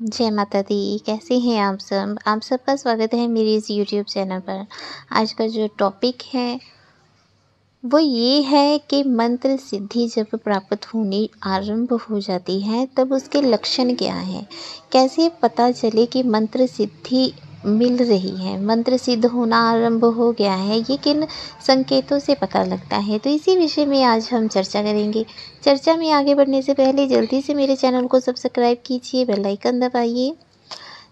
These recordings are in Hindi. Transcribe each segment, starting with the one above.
जय माता दी। कैसे हैं आप सब? आप सबका स्वागत है मेरे इस यूट्यूब चैनल पर। आज का जो टॉपिक है वो ये है कि मंत्र सिद्धि जब प्राप्त होनी आरंभ हो जाती है तब उसके लक्षण क्या हैं? कैसे पता चले कि मंत्र सिद्धि मिल रही है, मंत्र सिद्ध होना आरंभ हो गया है, ये किन संकेतों से पता लगता है? तो इसी विषय में आज हम चर्चा करेंगे। चर्चा में आगे बढ़ने से पहले जल्दी से मेरे चैनल को सब्सक्राइब कीजिए, बेल आइकन दबाइए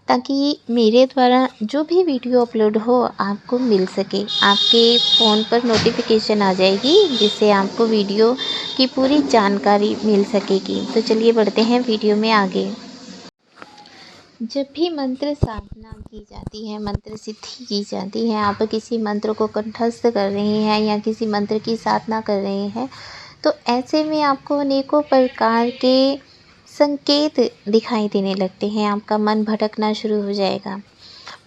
ताकि मेरे द्वारा जो भी वीडियो अपलोड हो आपको मिल सके। आपके फ़ोन पर नोटिफिकेशन आ जाएगी जिससे आपको वीडियो की पूरी जानकारी मिल सकेगी। तो चलिए बढ़ते हैं वीडियो में आगे। जब भी मंत्र साधना की जाती है, मंत्र सिद्धि की जाती है, आप किसी मंत्र को कंठस्थ कर रहे हैं या किसी मंत्र की साधना कर रहे हैं, तो ऐसे में आपको अनेकों प्रकार के संकेत दिखाई देने लगते हैं। आपका मन भटकना शुरू हो जाएगा।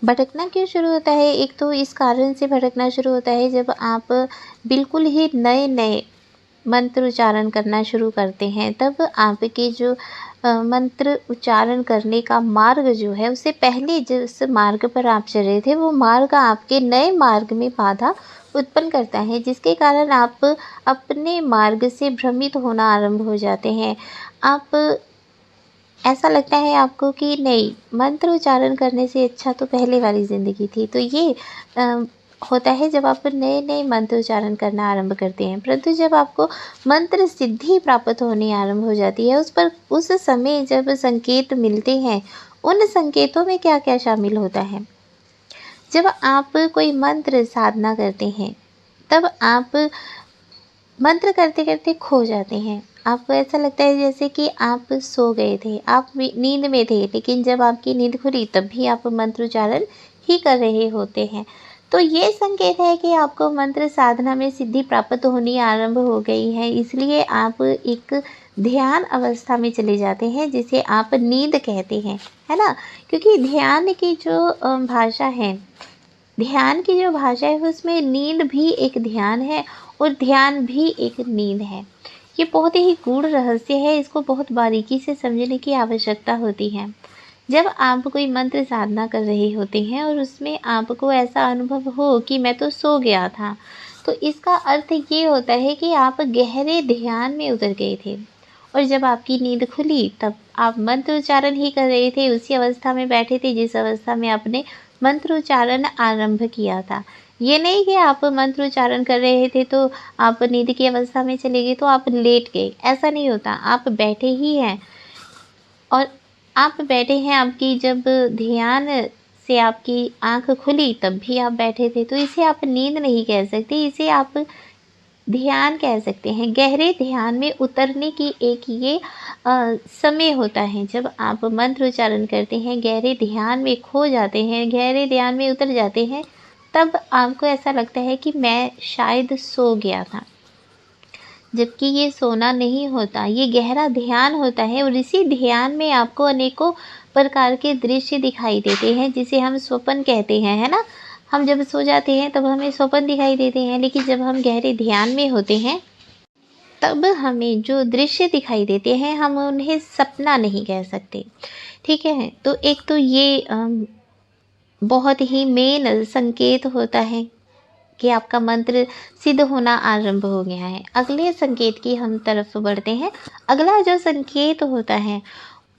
भटकना क्यों शुरू होता है? एक तो इस कारण से भटकना शुरू होता है जब आप बिल्कुल ही नए नए मंत्र उच्चारण करना शुरू करते हैं, तब आपके जो मंत्र उच्चारण करने का मार्ग जो है, उससे पहले जिस मार्ग पर आप चल रहे थे वो मार्ग आपके नए मार्ग में बाधा उत्पन्न करता है, जिसके कारण आप अपने मार्ग से भ्रमित होना आरंभ हो जाते हैं। आप ऐसा लगता है आपको कि नहीं, मंत्र उच्चारण करने से अच्छा तो पहले वाली ज़िंदगी थी। तो ये होता है जब आप नए नए मंत्र उच्चारण करना आरंभ करते हैं। परंतु जब आपको मंत्र सिद्धि प्राप्त होने आरंभ हो जाती है, उस समय जब संकेत मिलते हैं, उन संकेतों में क्या क्या शामिल होता है? जब आप कोई मंत्र साधना करते हैं तब आप मंत्र करते करते खो जाते हैं। आपको ऐसा लगता है जैसे कि आप सो गए थे, आप नींद में थे, लेकिन जब आपकी नींद खुली तब भी आप मंत्रोच्चारण ही कर रहे होते हैं। तो ये संकेत है कि आपको मंत्र साधना में सिद्धि प्राप्त होनी आरंभ हो गई है। इसलिए आप एक ध्यान अवस्था में चले जाते हैं जिसे आप नींद कहते हैं, है ना? क्योंकि ध्यान की जो भाषा है, ध्यान की जो भाषा है उसमें नींद भी एक ध्यान है और ध्यान भी एक नींद है। ये बहुत ही गूढ़ रहस्य है, इसको बहुत बारीकी से समझने की आवश्यकता होती है। जब आप कोई मंत्र साधना कर रहे होते हैं और उसमें आपको ऐसा अनुभव हो कि मैं तो सो गया था, तो इसका अर्थ ये होता है कि आप गहरे ध्यान में उतर गए थे और जब आपकी नींद खुली तब आप मंत्र उच्चारण ही कर रहे थे, उसी अवस्था में बैठे थे जिस अवस्था में आपने मंत्रोच्चारण आरंभ किया था। ये नहीं कि आप मंत्रोच्चारण कर रहे थे तो आप नींद की अवस्था में चले गए तो आप लेट गए, ऐसा नहीं होता। आप बैठे ही हैं और आप बैठे हैं, आपकी जब ध्यान से आपकी आँख खुली तब भी आप बैठे थे, तो इसे आप नींद नहीं कह सकते, इसे आप ध्यान कह सकते हैं। गहरे ध्यान में उतरने की एक ये समय होता है जब आप मंत्र उच्चारण करते हैं, गहरे ध्यान में खो जाते हैं, गहरे ध्यान में उतर जाते हैं, तब आपको ऐसा लगता है कि मैं शायद सो गया था, जबकि ये सोना नहीं होता, ये गहरा ध्यान होता है। और इसी ध्यान में आपको अनेकों प्रकार के दृश्य दिखाई देते हैं जिसे हम स्वप्न कहते हैं, है ना? हम जब सो जाते हैं तब हमें स्वप्न दिखाई देते हैं, लेकिन जब हम गहरे ध्यान में होते हैं तब हमें जो दृश्य दिखाई देते हैं हम उन्हें सपना नहीं कह सकते। ठीक है, तो एक तो ये बहुत ही मेन संकेत होता है कि आपका मंत्र सिद्ध होना आरंभ हो गया है। अगले संकेत की हम तरफ बढ़ते हैं। अगला जो संकेत होता है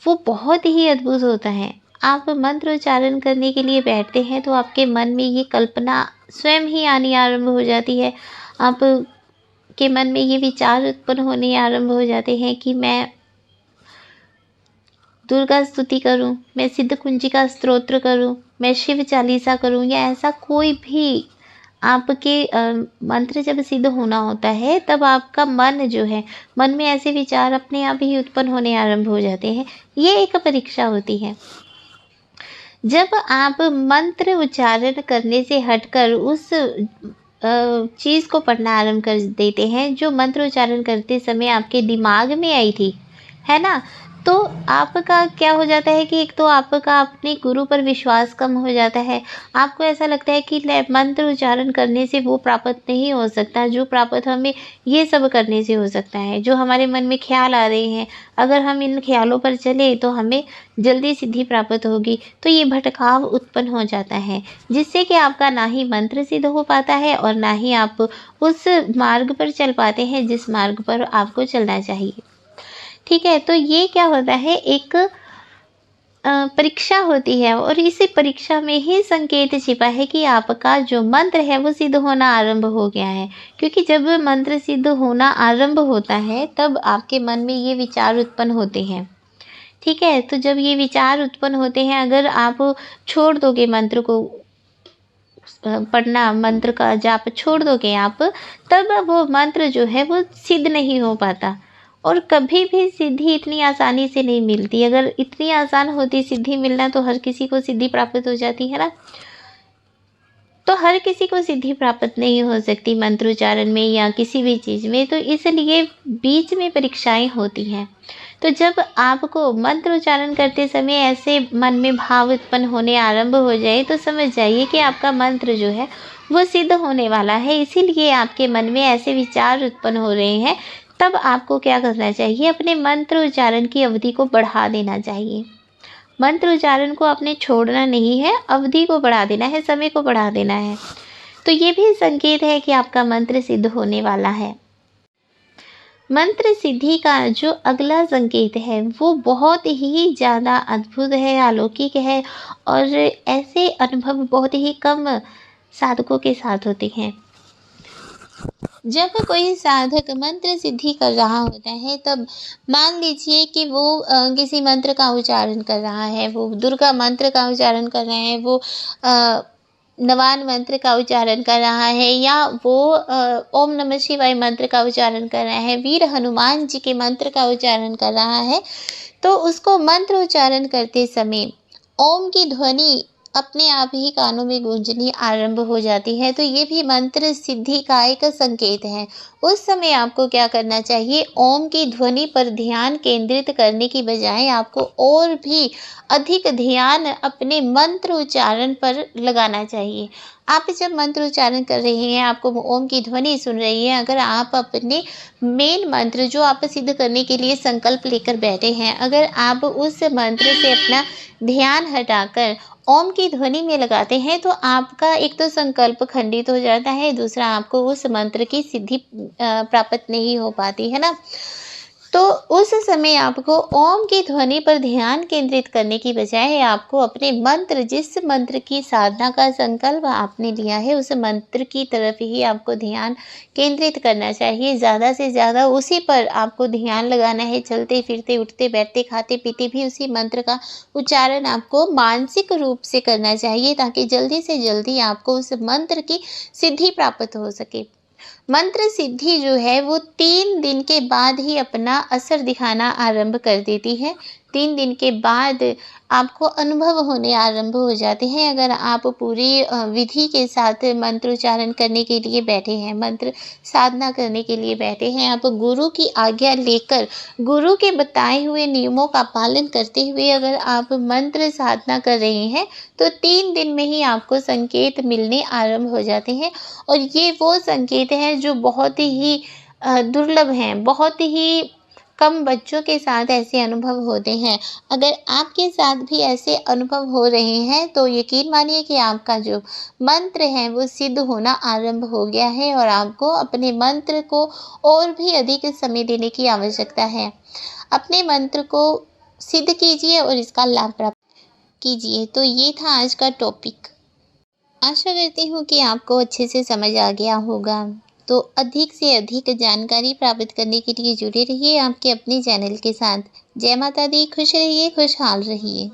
वो बहुत ही अद्भुत होता है। आप मंत्र उच्चारण करने के लिए बैठते हैं तो आपके मन में ये कल्पना स्वयं ही आनी आरंभ हो जाती है। आप के मन में ये विचार उत्पन्न होने आरंभ हो जाते हैं कि मैं दुर्गा स्तुति करूं, मैं सिद्ध कुंजिका स्तोत्र करूं, मैं शिव चालीसा करूं, या ऐसा कोई भी आपके मंत्र जब सिद्ध होना होता है तब आपका मन जो है, मन में ऐसे विचार अपने आप ही उत्पन्न होने आरंभ हो जाते हैं। ये एक परीक्षा होती है। जब आप मंत्र उच्चारण करने से हटकर उस चीज़ को पढ़ना आरंभ कर देते हैं जो मंत्र उच्चारण करते समय आपके दिमाग में आई थी, है ना? तो आपका क्या हो जाता है कि एक तो आपका अपने गुरु पर विश्वास कम हो जाता है। आपको ऐसा लगता है कि ले मंत्र उच्चारण करने से वो प्राप्त नहीं हो सकता जो प्राप्त हमें ये सब करने से हो सकता है। जो हमारे मन में ख्याल आ रहे हैं, अगर हम इन ख्यालों पर चले तो हमें जल्दी सिद्धि प्राप्त होगी। तो ये भटकाव उत्पन्न हो जाता है, जिससे कि आपका ना ही मंत्र सिद्ध हो पाता है और ना ही आप उस मार्ग पर चल पाते हैं जिस मार्ग पर आपको चलना चाहिए। ठीक है, तो ये क्या होता है, एक परीक्षा होती है और इसी परीक्षा में ही संकेत छिपा है कि आपका जो मंत्र है वो सिद्ध होना आरंभ हो गया है। क्योंकि जब मंत्र सिद्ध होना आरंभ होता है तब आपके मन में ये विचार उत्पन्न होते हैं। ठीक है, तो जब ये विचार उत्पन्न होते हैं, अगर आप छोड़ दोगे मंत्र को पढ़ना, मंत्र का जाप छोड़ दोगे आप, तब वो मंत्र जो है वो सिद्ध नहीं हो पाता। और कभी भी सिद्धि इतनी आसानी से नहीं मिलती। अगर इतनी आसान होती सिद्धि मिलना तो हर किसी को सिद्धि प्राप्त हो जाती है ना। तो हर किसी को सिद्धि प्राप्त नहीं हो सकती मंत्रोच्चारण में या किसी भी चीज़ में। तो इसलिए बीच में परीक्षाएं होती हैं। तो जब आपको मंत्रोच्चारण करते समय ऐसे मन में भाव उत्पन्न होने आरंभ हो जाए तो समझ जाइए कि आपका मंत्र जो है वो सिद्ध होने वाला है। इसीलिए आपके मन में ऐसे विचार उत्पन्न हो रहे हैं। तब आपको क्या करना चाहिए, अपने मंत्र उच्चारण की अवधि को बढ़ा देना चाहिए। मंत्र उच्चारण को आपने छोड़ना नहीं है, अवधि को बढ़ा देना है, समय को बढ़ा देना है। तो ये भी संकेत है कि आपका मंत्र सिद्ध होने वाला है। मंत्र सिद्धि का जो अगला संकेत है वो बहुत ही ज़्यादा अद्भुत है, अलौकिक है और ऐसे अनुभव बहुत ही कम साधकों के साथ होते हैं। जब कोई साधक मंत्र सिद्धि कर रहा होता है तब मान लीजिए कि वो किसी मंत्र का उच्चारण कर रहा है, वो दुर्गा मंत्र का उच्चारण कर रहा है, वो नवान मंत्र का उच्चारण कर रहा है, या वो ओम नमः शिवाय मंत्र का उच्चारण कर रहा है, वीर हनुमान जी के मंत्र का उच्चारण कर रहा है। तो उसको मंत्र उच्चारण करते समय ओम की ध्वनि अपने आप ही कानों में गूंजनी आरंभ हो जाती है। तो ये भी मंत्र सिद्धि का एक संकेत है। उस समय आपको क्या करना चाहिए, ओम की ध्वनि पर ध्यान केंद्रित करने की बजाय आपको और भी अधिक ध्यान अपने मंत्र उच्चारण पर लगाना चाहिए। आप जब मंत्र उच्चारण कर रहे हैं, आपको ओम की ध्वनि सुन रही है, अगर आप अपने मेन मंत्र जो आप सिद्ध करने के लिए संकल्प लेकर बैठे हैं, अगर आप उस मंत्र से अपना ध्यान हटाकर ओम की ध्वनि में लगाते हैं तो आपका एक तो संकल्प खंडित हो जाता है, दूसरा आपको उस मंत्र की सिद्धि प्राप्त नहीं हो पाती है ना। तो उस समय आपको ओम की ध्वनि पर ध्यान केंद्रित करने की बजाय आपको अपने मंत्र, जिस मंत्र की साधना का संकल्प आपने लिया है उस मंत्र की तरफ ही आपको ध्यान केंद्रित करना चाहिए। ज़्यादा से ज़्यादा उसी पर आपको ध्यान लगाना है। चलते फिरते, उठते बैठते, खाते पीते भी उसी मंत्र का उच्चारण आपको मानसिक रूप से करना चाहिए ताकि जल्दी से जल्दी आपको उस मंत्र की सिद्धि प्राप्त हो सके। मंत्र सिद्धि जो है वो 3 दिन के बाद ही अपना असर दिखाना आरंभ कर देती है। 3 दिन के बाद आपको अनुभव होने आरंभ हो जाते हैं। अगर आप पूरी विधि के साथ मंत्र उच्चारण करने के लिए बैठे हैं, मंत्र साधना करने के लिए बैठे हैं, आप गुरु की आज्ञा लेकर, गुरु के बताए हुए नियमों का पालन करते हुए अगर आप मंत्र साधना कर रहे हैं तो 3 दिन में ही आपको संकेत मिलने आरंभ हो जाते हैं। और ये वो संकेत हैं जो बहुत ही दुर्लभ हैं, बहुत ही कम बच्चों के साथ ऐसे अनुभव होते हैं। अगर आपके साथ भी ऐसे अनुभव हो रहे हैं तो यकीन मानिए कि आपका जो मंत्र है वो सिद्ध होना आरंभ हो गया है और आपको अपने मंत्र को और भी अधिक समय देने की आवश्यकता है। अपने मंत्र को सिद्ध कीजिए और इसका लाभ प्राप्त कीजिए। तो ये था आज का टॉपिक। आशा करती हूँ कि आपको अच्छे से समझ आ गया होगा। तो अधिक से अधिक जानकारी प्राप्त करने के लिए जुड़े रहिए आपके अपने चैनल के साथ। जय माता दी, खुश रहिए, खुशहाल रहिए।